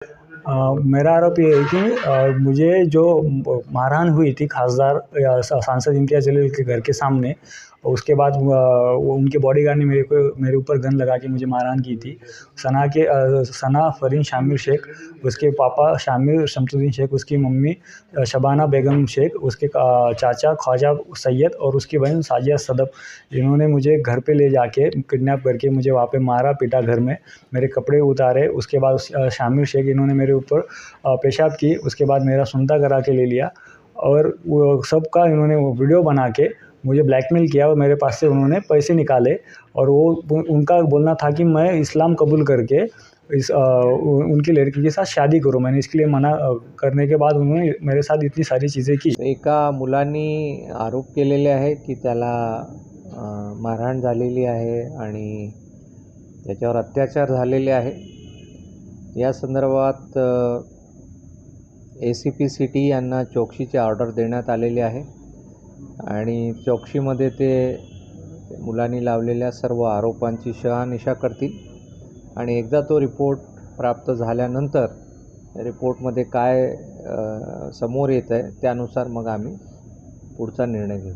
मेरा आरोप ये है कि मुझे जो मारहान हुई थी खासदार या सांसद इम्तियाज़ जलील के घर के सामने। उसके बाद वो उनके बॉडीगार्ड ने मेरे ऊपर गन लगा के मुझे मारहान की थी। सना फरीन शामिर शेख, उसके पापा शामिर शमसुद्दीन शेख, उसकी मम्मी शबाना बेगम शेख, उसके चाचा ख्वाजा सैयद और उसकी बहन साजिया सदफ। इन्होंने मुझे घर पे ले जाके किडनैप करके मुझे वहाँ पे मारा पीटा घर में, मेरे कपड़े उतारे। उसके बाद शामिर शेख इन्होंने मेरे ऊपर पेशाब की। उसके बाद मेरा सुनता करा के ले लिया और वो सबका इन्होंने वो वीडियो बना के मुझे ब्लैकमेल किया और मेरे पास से उन्होंने पैसे निकाले। और उनका बोलना था कि मैं इस्लाम कबूल करके उनकी लड़की के साथ शादी करूं। मैंने इसके लिए मना करने के बाद उन्होंने मेरे साथ इतनी सारी चीज़ें की। एका मुलांनी आरोप केलेले आहे की त्याला मारहाण झालेली आहे आणि त्याच्यावर अत्याचार झालेले आहे। या संदर्भात ACP सिटी यांना चौकशीची ऑर्डर देण्यात आलेली आहे आणि चौकशीमध्ये ते मुलांनी लावलेल्या सर्व आरोपांची शहानिशा करतील आणि एकदा तो रिपोर्ट प्राप्त झाल्यानंतर रिपोर्टमध्ये काय समोर येत आहे त्यानुसार मग आम्ही पुढचा निर्णय घेऊ।